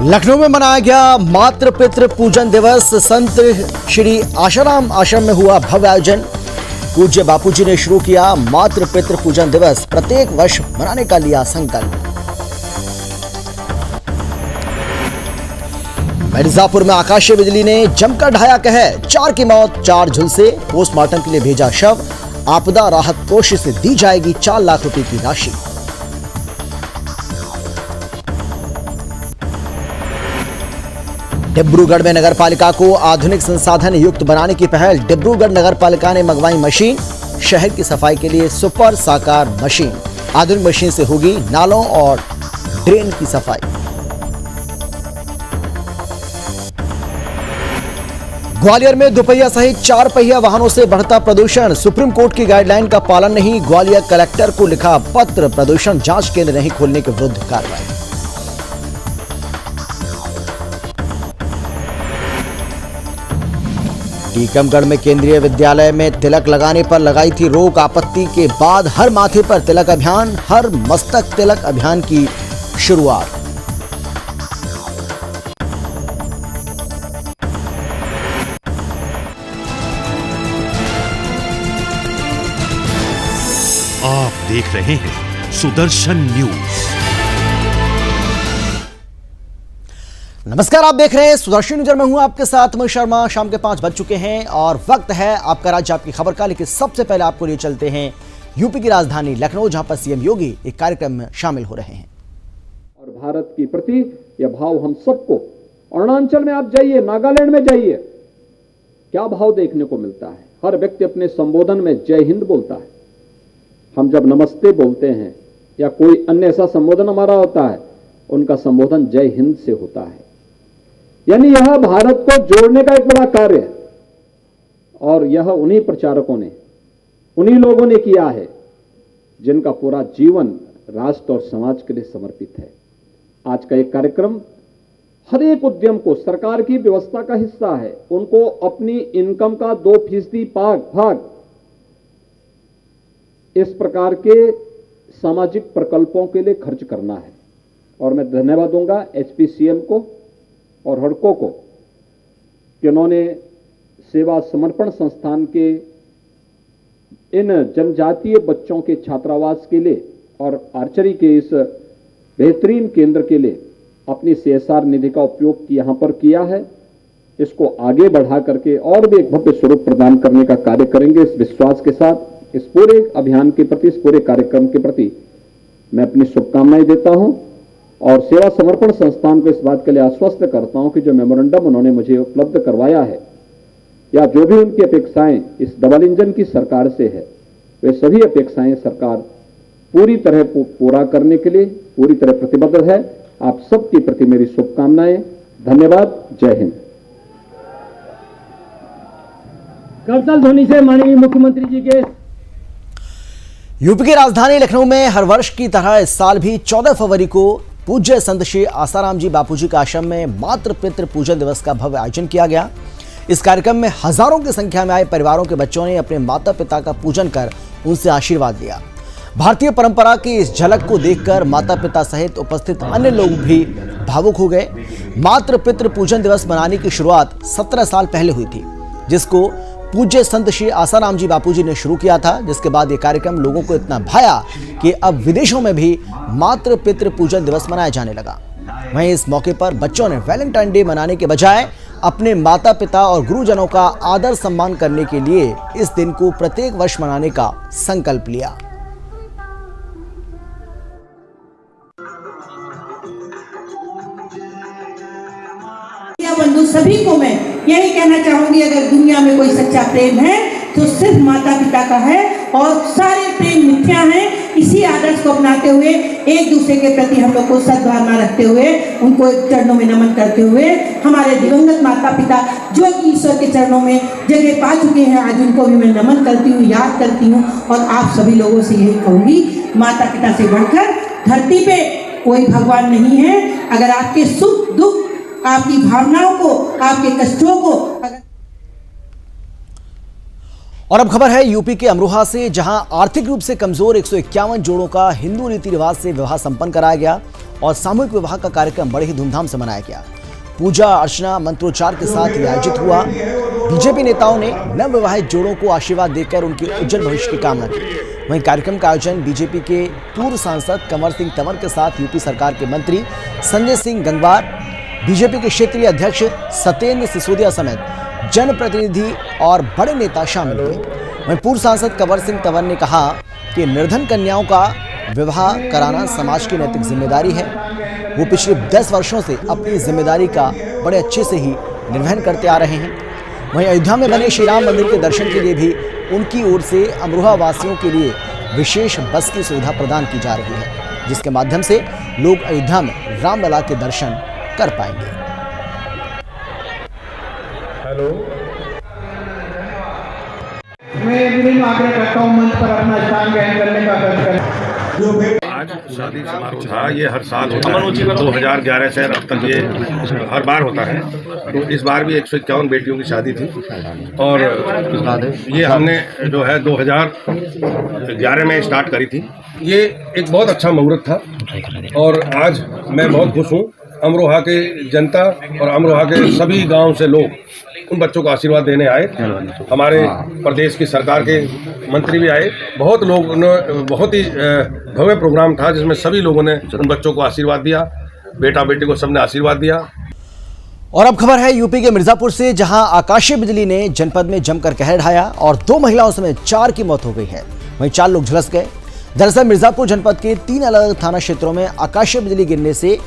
लखनऊ में मनाया गया मातृ पितृ पूजन दिवस। संत श्री आशाराम आश्रम में हुआ भव्य आयोजन। पूज्य बापूजी ने शुरू किया मातृ पितृ पूजन दिवस, प्रत्येक वर्ष मनाने का लिया संकल्प। मिर्जापुर में आकाशीय बिजली ने जमकर ढाया कहर, 4 की मौत, 4 झुलसे। पोस्टमार्टम के लिए भेजा शव। आपदा राहत कोष से दी जाएगी 4 लाख रुपए की राशि। डिब्रूगढ़ में नगर पालिका को आधुनिक संसाधन युक्त बनाने की पहल। डिब्रूगढ़ नगर पालिका ने मंगवाई मशीन। शहर की सफाई के लिए सुपर साकार मशीन। आधुनिक मशीन से होगी नालों और ड्रेन की सफाई। ग्वालियर में दोपहिया सहित 4 पहिया वाहनों से बढ़ता प्रदूषण। सुप्रीम कोर्ट की गाइडलाइन का पालन नहीं। ग्वालियर कलेक्टर को लिखा पत्र। प्रदूषण जांच केंद्र नहीं खोलने के विरुद्ध कार्रवाई। टीकमगढ़ में केंद्रीय विद्यालय में तिलक लगाने पर लगाई थी रोक। आपत्ति के बाद हर माथे पर तिलक अभियान, हर मस्तक तिलक अभियान की शुरुआत। आप देख रहे हैं सुदर्शन न्यूज। नमस्कार, आप देख रहे हैं सुदर्शन न्यूज। मैं हूं आपके साथ अमित शर्मा। शाम के 5 बज चुके हैं और वक्त है आपका राज्य आपकी खबर का। लेकिन सबसे पहले आपको लिए चलते हैं यूपी की राजधानी लखनऊ, जहां पर सीएम योगी एक कार्यक्रम में शामिल हो रहे हैं। और भारत की प्रति यह भाव हम सबको, अरुणाचल में आप जाइए, नागालैंड में जाइए, क्या भाव देखने को मिलता है। हर व्यक्ति अपने संबोधन में जय हिंद बोलता है। हम जब नमस्ते बोलते हैं या कोई अन्य ऐसा संबोधन हमारा होता है, उनका संबोधन जय हिंद से होता है। यानी यह भारत को जोड़ने का एक बड़ा कार्य है और यह उन्हीं प्रचारकों ने, उन्हीं लोगों ने किया है जिनका पूरा जीवन राष्ट्र और समाज के लिए समर्पित है। आज का एक कार्यक्रम हर एक उद्यम को सरकार की व्यवस्था का हिस्सा है। उनको अपनी इनकम का 2% भाग इस प्रकार के सामाजिक प्रकल्पों के लिए खर्च करना है। और मैं धन्यवाद दूंगा एचपीसीएल को और हड़को को कि उन्होंने सेवा समर्पण संस्थान के इन जनजातीय बच्चों के छात्रावास के लिए और आर्चरी के इस बेहतरीन केंद्र के लिए अपनी सीएसआर निधि का उपयोग यहां पर किया है। इसको आगे बढ़ा करके और भी एक भव्य स्वरूप प्रदान करने का कार्य करेंगे। इस विश्वास के साथ इस पूरे अभियान के प्रति, इस पूरे कार्यक्रम के प्रति मैं अपनी शुभकामनाएं देता हूं और सेवा समर्पण संस्थान को इस बात के लिए आश्वस्त करता हूं कि जो मेमोरेंडम उन्होंने मुझे उपलब्ध करवाया है या जो भी उनकी अपेक्षाएं इस डबल इंजन की सरकार से है, वे सभी अपेक्षाएं सरकार पूरी तरह पूरा करने के लिए पूरी तरह प्रतिबद्ध है। आप सबके प्रति मेरी शुभकामनाएं। धन्यवाद। जय हिंद। करताल ध्वनि से माननीय मुख्यमंत्री जी के। यूपी की राजधानी लखनऊ में हर वर्ष की तरह इस साल भी 14 फरवरी को पूज्य संत श्री आसाराम जी बापूजी के आश्रम में मातृ पितृ पूजन दिवस का भव्य आयोजन किया गया। इस कार्यक्रम में हजारों की संख्या में आए परिवारों के बच्चों ने अपने माता पिता का पूजन कर उनसे आशीर्वाद लिया। भारतीय परंपरा की इस झलक को देखकर माता पिता सहित उपस्थित अन्य लोग भी भावुक हो गए। मातृ पितृ पूजन दिवस मनाने की शुरुआत 17 साल पहले हुई थी, जिसको पूज्य संत श्री आसाराम जी बापूजी ने शुरू किया था। जिसके बाद ये कार्यक्रम लोगों को इतना भाया कि अब विदेशों में भी मातृ पितृ पूजन दिवस मनाया जाने लगा। वहीं इस मौके पर बच्चों ने वैलेंटाइन डे मनाने के बजाय अपने माता पिता और गुरुजनों का आदर सम्मान करने के लिए इस दिन को प्रत्येक वर्ष मनाने का संकल्प लिया। बंधु सभी को मैं यही कहना चाहूंगी, अगर दुनिया में कोई सच्चा प्रेम है तो सिर्फ माता पिता का है और सारे प्रेम मिथ्या हैं। इसी आदर्श को अपनाते हुए एक दूसरे के प्रति हम लोग को सद्भावना रखते हुए उनको चरणों में नमन करते हुए हमारे दिवंगत माता पिता जो कि ईश्वर के चरणों में जगह पा चुके हैं, आज उनको भी मैं नमन करती हूँ, याद करती हूँ। और आप सभी लोगों से यही कहूंगी, माता पिता से बढ़कर धरती पे कोई भगवान नहीं है। अगर आपके सुख दुख, आपकी भावनाओं को, आपके कष्टों को और अब खबर है यूपी के अमरोहा से, जहां आर्थिक रूप से कमजोर 151 जोड़ों का हिंदू रीति रिवाज से विवाह संपन्न कराया गया। और सामूहिक विवाह का कार्यक्रम बड़े ही धूमधाम से मनाया गया। पूजा अर्चना मंत्रोच्चार के साथ ये आयोजित हुआ। बीजेपी नेताओं ने नवविवाहित जोड़ों को आशीर्वाद देकर उनके उज्जवल भविष्य की कामना की। वहीं कार्यक्रम का आयोजन बीजेपी के पूर्व सांसद कंवर सिंह तंवर के साथ यूपी सरकार के मंत्री संजय सिंह गंगवार, बीजेपी के क्षेत्रीय अध्यक्ष सत्येंद्र सिसोदिया समेत जनप्रतिनिधि और बड़े नेता शामिल हुए। वहीं पूर्व सांसद कंवर सिंह तंवर ने कहा कि निर्धन कन्याओं का विवाह कराना समाज की नैतिक जिम्मेदारी है। वो पिछले 10 वर्षों से अपनी जिम्मेदारी का बड़े अच्छे से ही निर्वहन करते आ रहे हैं। वहीं अयोध्या में बने श्री राम मंदिर के दर्शन के लिए भी उनकी ओर से अमरोहा वासियों के लिए विशेष बस की सुविधा प्रदान की जा रही है, जिसके माध्यम से लोग अयोध्या में रामलला के दर्शन कर पाएंगे। हेलो, मैं विनम्र आग्रह करता हूँ मंच पर अपना स्थान ग्रहण करने का आग्रह करें। आज शादी समारोह था, ये हर साल होता है। 2011 से अब तक ये हर बार होता है। तो इस बार भी 151 बेटियों की शादी थी और ये हमने जो है 2011 में स्टार्ट करी थी। ये एक बहुत अच्छा मुहूर्त था और आज मैं बहुत खुश हूँ। अमरोहा के जनता और अमरोहा के सभी गांव से लोग उन बच्चों को आशीर्वाद देने आए। हमारे प्रदेश की सरकार के मंत्री भी आए। बहुत लोग, बहुत ही भव्य प्रोग्राम था जिसमें सभी लोगों ने उन बच्चों को आशीर्वाद दिया। बेटा बेटी को सबने आशीर्वाद दिया। और अब खबर है यूपी के मिर्जापुर से, जहां आकाशीय बिजली ने जनपद में जमकर कहर ढाया और 2 महिलाओं समेत 4 की मौत हो गई है। वहीं 4 लोग झुलस गए। दरअसल मिर्जापुर जनपद के 3 अलग अलग थाना क्षेत्रों में आकाशीय बिजली गिरने से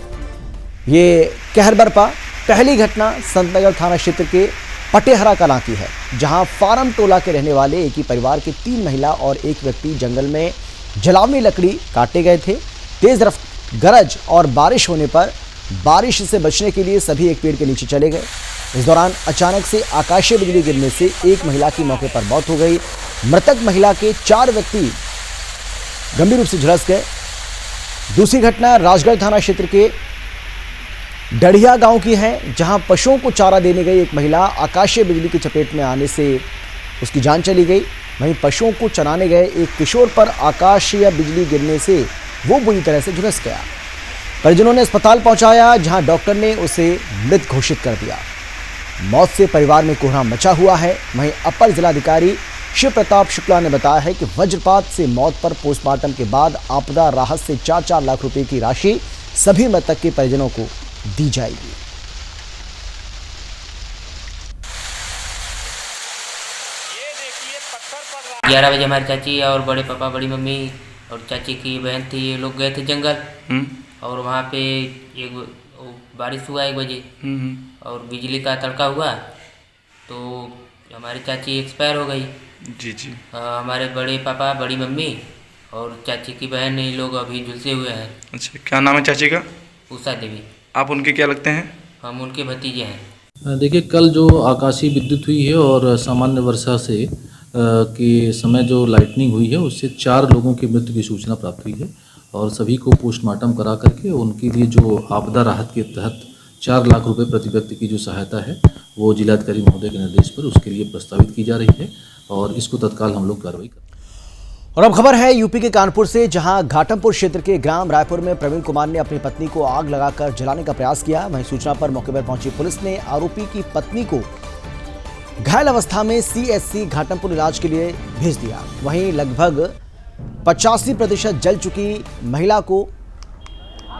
ये कहर बरपा। पहली घटना संतनगर थाना क्षेत्र के पटेहरा कलां की है, जहां फारम टोला के रहने वाले एक ही परिवार के 3 महिला और एक व्यक्ति जंगल में जलावनी लकड़ी काटे गए थे। तेज गरज और बारिश होने पर बारिश से बचने के लिए सभी एक पेड़ के नीचे चले गए। इस दौरान अचानक से आकाशीय बिजली गिरने से एक महिला की मौके पर मौत हो गई। मृतक महिला के 4 व्यक्ति गंभीर रूप से झुलस गए। दूसरी घटना राजगढ़ थाना क्षेत्र के डढ़िया गांव की है, जहां पशुओं को चारा देने गई एक महिला आकाशीय बिजली की चपेट में आने से उसकी जान चली गई। वहीं पशुओं को चराने गए एक किशोर पर आकाशीय बिजली गिरने से वो बुरी तरह से झुलस गया। परिजनों ने अस्पताल पहुंचाया, जहां डॉक्टर ने उसे मृत घोषित कर दिया। मौत से परिवार में कोहराम मचा हुआ है। वहीं अपर जिलाधिकारी शिव प्रताप शुक्ला ने बताया है कि वज्रपात से मौत पर पोस्टमार्टम के बाद आपदा राहत से 4-4 लाख रुपए की राशि सभी मृतक के परिजनों को दी जाएगी। 11 बजे हमारी चाची और बड़े पापा, बड़ी मम्मी और चाची की बहन थी, ये लोग गए थे जंगल। और वहाँ पे एक बारिश हुआ 1 बजे और बिजली का तड़का हुआ तो हमारी चाची एक्सपायर हो गई। जी। हमारे बड़े पापा, बड़ी मम्मी और चाची की बहन, ये लोग अभी झुलसे हुए हैं। अच्छा, क्या नाम है चाची का? उषा देवी। आप उनके क्या लगते हैं? हम उनके भतीजे हैं। देखिए, कल जो आकाशीय विद्युत हुई है और सामान्य वर्षा से के समय जो लाइटनिंग हुई है, उससे 4 लोगों की मृत्यु की सूचना प्राप्त हुई है और सभी को पोस्टमार्टम करा करके उनके लिए जो आपदा राहत के तहत 4 लाख रुपए प्रति व्यक्ति की जो सहायता है वो जिलाधिकारी महोदय के निर्देश पर उसके लिए प्रस्तावित की जा रही है और इसको तत्काल हम लोग कार्रवाई करें। और अब खबर है यूपी के कानपुर से, जहां घाटमपुर क्षेत्र के ग्राम रायपुर में प्रवीण कुमार ने अपनी पत्नी को आग लगाकर जलाने का प्रयास किया। वहीं सूचना पर मौके पर पहुंची पुलिस ने आरोपी की पत्नी को घायल अवस्था में CHC घाटमपुर इलाज के लिए भेज दिया। वहीं लगभग 85% जल चुकी महिला को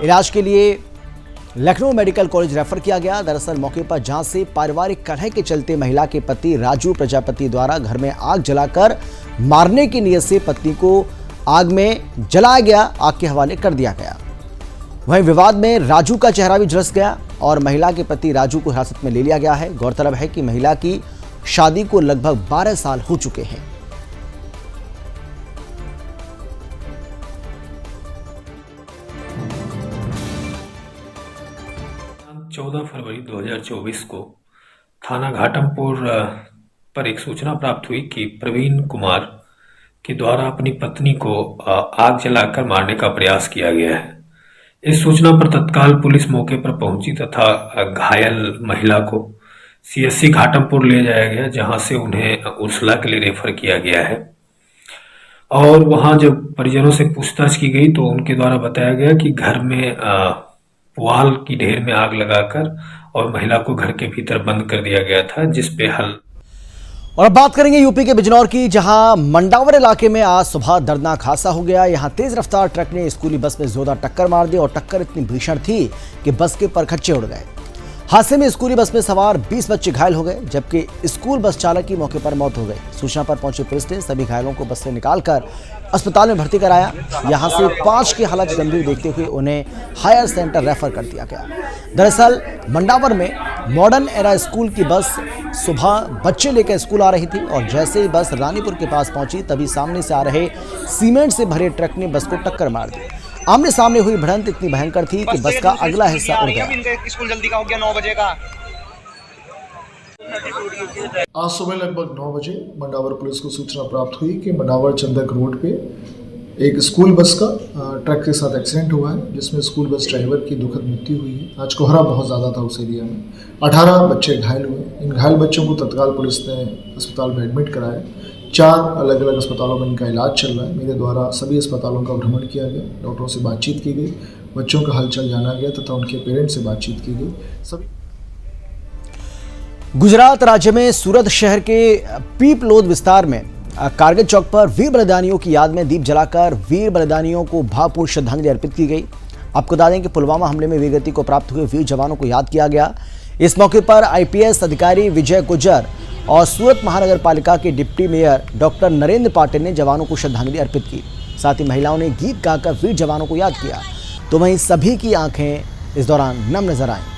इलाज के लिए लखनऊ मेडिकल कॉलेज रेफर किया गया। दरअसल मौके पर जांच से पारिवारिक कलह के चलते महिला के पति राजू प्रजापति द्वारा घर में आग जलाकर मारने की नीयत से पत्नी को आग में जलाया गया, आग के हवाले कर दिया गया। वहीं विवाद में राजू का चेहरा भी झुलस गया और महिला के पति राजू को हिरासत में ले लिया गया है। गौरतलब है कि महिला की शादी को लगभग 12 साल हो चुके हैं। 14 फरवरी 2024 को थाना घाटमपुर पर एक सूचना प्राप्त हुई कि प्रवीण कुमार के द्वारा अपनी पत्नी को आग जलाकर मारने का प्रयास किया गया है। इस सूचना पर तत्काल पुलिस मौके पर पहुंची तथा घायल महिला को CHC घाटमपुर ले जाया गया, जहां से उन्हें उर्सला के लिए रेफर किया गया है। और वहां जब परिजनों से पूछताछ की गई तो उनके द्वारा बताया गया कि घर में पुआल की ढेर में आग लगाकर और महिला को घर के भीतर बंद कर दिया गया था, जिस पे हल। और अब बात करेंगे यूपी के बिजनौर की, जहां मंडावर इलाके में आज सुबह दर्दनाक हादसा हो गया। यहां तेज रफ्तार ट्रक ने स्कूली बस में जोरदार टक्कर मार दी और टक्कर इतनी भीषण थी कि बस के परखच्चे उड़ गए। हादसे में स्कूली बस में सवार 20 बच्चे घायल हो गए, जबकि स्कूल बस चालक की मौके पर मौत हो गई। सूचना पर पहुंची पुलिस ने सभी घायलों को बस से निकालकर अस्पताल में भर्ती कराया। यहां से 5 की हालत गंभीर देखते हुए उन्हें हायर सेंटर रेफर कर दिया गया। दरअसल मंडावर में मॉडर्न एरा स्कूल की बस सुबह बच्चे लेकर स्कूल आ रही थी और जैसे ही बस रानीपुर के पास पहुंची तभी सामने से आ रहे सीमेंट से भरे ट्रक ने बस को टक्कर मार दी। आमने सामने हुई भिड़ंत इतनी भयंकर थी कि बस का अगला हिस्सा उड़ गया। स्कूल जल्दी का हो गया 9 बजे का। आज सुबह लगभग 9 बजे मंडावर पुलिस को सूचना प्राप्त हुई कि मंडावर चंदक रोड पे एक स्कूल बस का ट्रक के साथ एक्सीडेंट हुआ है, जिसमें स्कूल बस ड्राइवर की दुखद मृत्यु हुई है। आज कोहरा बहुत ज़्यादा था उस एरिया में। 18 बच्चे घायल हुए। इन घायल बच्चों को तत्काल पुलिस ने अस्पताल में एडमिट कराया। 4 अलग अलग अस्पतालों में इनका इलाज चल रहा है। मेरे द्वारा सभी अस्पतालों का भ्रमण किया गया, डॉक्टरों से बातचीत की गई, बच्चों का हालचाल जाना गया तथा उनके पेरेंट्स से बातचीत की गई। सभी गुजरात राज्य में सूरत शहर के पीपलोद विस्तार में कारगिल चौक पर वीर बलिदानियों की याद में दीप जलाकर वीर बलिदानियों को भावपूर्ण श्रद्धांजलि अर्पित की गई। आपको बता दें कि पुलवामा हमले में वीरगति को प्राप्त हुए वीर जवानों को याद किया गया। इस मौके पर आईपीएस अधिकारी विजय गुज्जर और सूरत महानगर पालिका के deputy mayor doctor Narendra Patil ने जवानों को श्रद्धांजलि अर्पित की। साथ ही महिलाओं ने गीत गाकर वीर जवानों को याद किया, तो वहीं सभी की आंखें इस दौरान नम नजर आईं।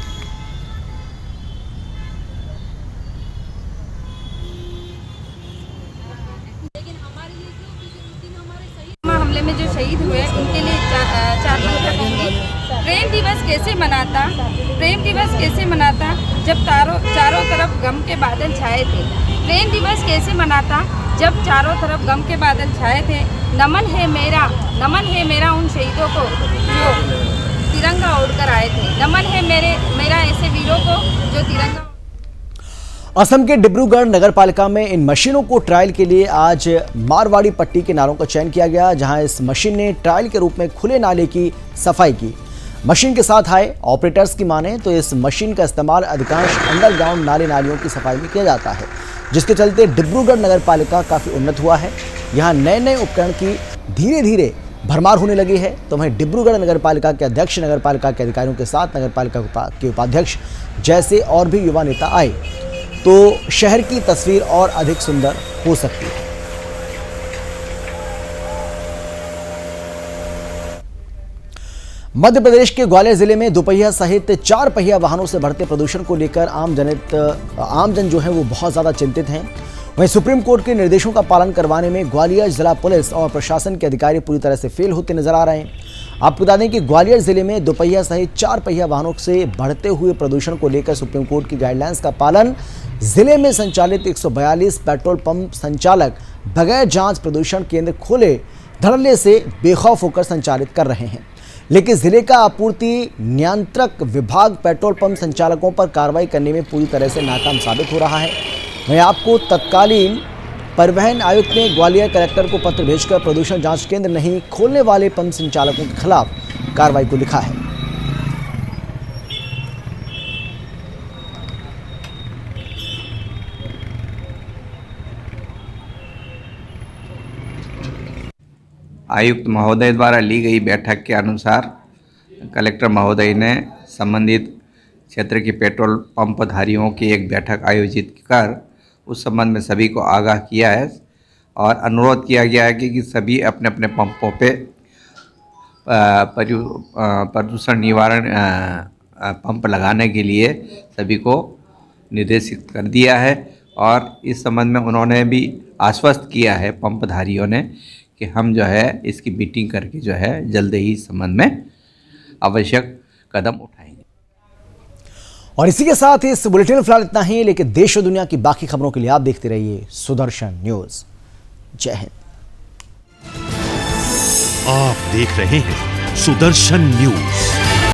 हमले में जो शहीद हुए उनके लिए 4 मिनट रखूंगी। प्रेम दिवस कैसे मनाता, प्रेम दिवस कैसे मनाता जब चारों तरफ गम के बादल छाए थे। प्रेम दिवस कैसे मनाता जब चारों तरफ गम के बादल छाए थे। नमन है मेरा उन शहीदों को जो तिरंगा ओढ़कर आए थे। नमन है मेरा ऐसे वीरों को जो तिरंगा। असम के डिब्रूगढ़ नगर पालिका में इन मशीनों को ट्रायल के लिए आज मारवाड़ी पट्टी के नालों का चयन किया गया, जहां इस मशीन ने ट्रायल के रूप में खुले नाले की सफाई की। मशीन के साथ आए ऑपरेटर्स की माने तो इस मशीन का इस्तेमाल अधिकांश अंडरग्राउंड नाले नालियों की सफाई में किया जाता है, जिसके चलते डिब्रूगढ़ नगर पालिका काफ़ी उन्नत हुआ है। यहाँ नए नए उपकरण की धीरे धीरे भरमार होने लगी है। तो वहीं डिब्रूगढ़ नगर पालिका के अध्यक्ष, नगर पालिका के अधिकारियों के साथ नगर पालिका के उपाध्यक्ष जैसे और भी युवा नेता आए तो शहर की तस्वीर और अधिक सुंदर हो सकती है। मध्य प्रदेश के ग्वालियर जिले में दोपहिया सहित 4 पहिया वाहनों से बढ़ते प्रदूषण को लेकर आमजन जो है वो बहुत ज़्यादा चिंतित हैं। वहीं सुप्रीम कोर्ट के निर्देशों का पालन करवाने में ग्वालियर जिला पुलिस और प्रशासन के अधिकारी पूरी तरह से फेल होते नजर आ रहे हैं। आपको बता दें कि ग्वालियर जिले में दोपहिया सहित 4 पहिया वाहनों से बढ़ते हुए प्रदूषण को लेकर सुप्रीम कोर्ट की गाइडलाइंस का पालन जिले में संचालित 142 पेट्रोल पंप संचालक बगैर जांच प्रदूषण केंद्र खोले धड़ल्ले से बेखौफ होकर संचालित कर रहे हैं। लेकिन जिले का आपूर्ति नियंत्रक विभाग पेट्रोल पंप संचालकों पर कार्रवाई करने में पूरी तरह से नाकाम साबित हो रहा है। वहीं आपको तत्कालीन परिवहन आयुक्त ने ग्वालियर कलेक्टर को पत्र भेजकर प्रदूषण जांच केंद्र नहीं खोलने वाले पंप संचालकों के खिलाफ कार्रवाई को लिखा है। आयुक्त महोदय द्वारा ली गई बैठक के अनुसार कलेक्टर महोदय ने संबंधित क्षेत्र के पेट्रोल पंप धारियों की एक बैठक आयोजित कर उस संबंध में सभी को आगाह किया है और अनुरोध किया गया है कि सभी अपने अपने पंपों पे प्रदूषण निवारण पंप लगाने के लिए सभी को निर्देशित कर दिया है। और इस संबंध में उन्होंने भी आश्वस्त किया है पंपधारियों ने कि हम जो है इसकी मीटिंग करके जो है जल्द ही इस संबंध में आवश्यक कदम उठाएंगे। और इसी के साथ इस बुलेटिन में फिलहाल इतना ही, लेकिन देश और दुनिया की बाकी खबरों के लिए आप देखते रहिए सुदर्शन न्यूज। जय हिंद। आप देख रहे हैं सुदर्शन न्यूज।